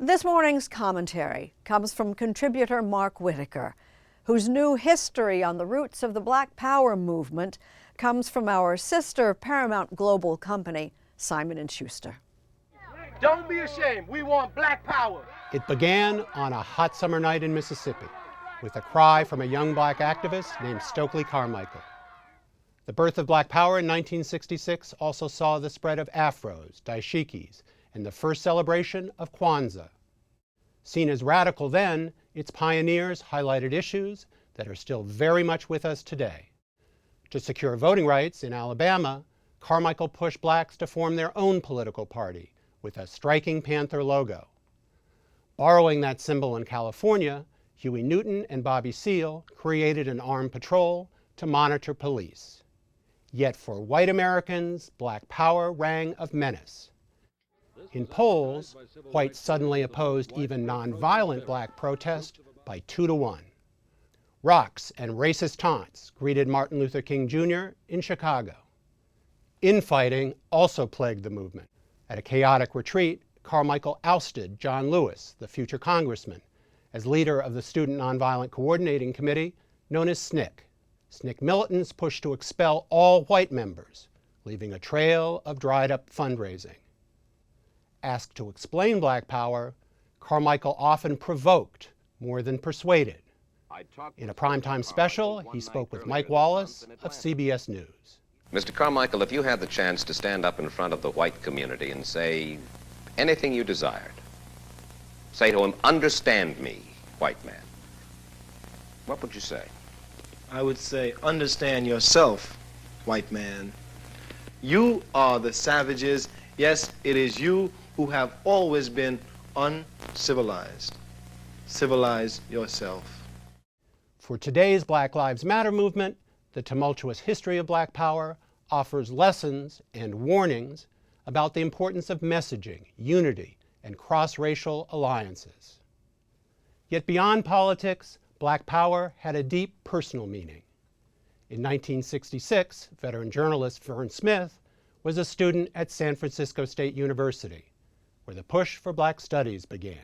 This morning's commentary comes from contributor Mark Whitaker, whose new history on the roots of the Black Power movement comes from our sister Paramount Global company, Simon & Schuster. Don't be ashamed. We want Black Power. It began on a hot summer night in Mississippi with a cry from a young black activist named Stokely Carmichael. The birth of Black Power in 1966 also saw the spread of afros, dashikis, and the first celebration of Kwanzaa. Seen as radical then, its pioneers highlighted issues that are still very much with us today. To secure voting rights in Alabama, Carmichael pushed blacks to form their own political party with a striking panther logo. Borrowing that symbol in California, Huey Newton and Bobby Seale created an armed patrol to monitor police. Yet for white Americans, Black Power rang of menace. In polls, whites suddenly opposed even nonviolent black protest by 2-1. Rocks and racist taunts greeted Martin Luther King Jr. in Chicago. Infighting also plagued the movement. At a chaotic retreat, Carmichael ousted John Lewis, the future congressman, as leader of the Student Nonviolent Coordinating Committee, known as SNCC. SNCC militants pushed to expel all white members, leaving a trail of dried-up fundraising. Asked to explain Black Power, Carmichael often provoked more than persuaded. In a primetime special, he spoke with Mike Wallace of CBS News. Mr. Carmichael, if you had the chance to stand up in front of the white community and say anything you desired, say to him, "Understand me, white man," what would you say? I would say, understand yourself, white man. You are the savages. Yes, it is you who have always been uncivilized. Civilize yourself. For today's Black Lives Matter movement, the tumultuous history of Black Power offers lessons and warnings about the importance of messaging, unity, and cross-racial alliances. Yet beyond politics, Black Power had a deep personal meaning. In 1966, veteran journalist Vern Smith was a student at San Francisco State University, where the push for black studies began.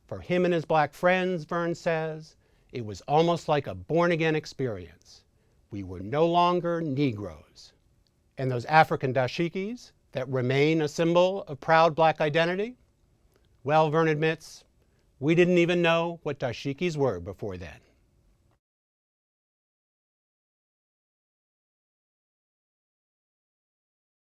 For him and his black friends, Vern says, it was almost like a born-again experience. We were no longer Negroes. And those African dashikis that remain a symbol of proud black identity? Well, Vern admits, we didn't even know what dashikis were before then.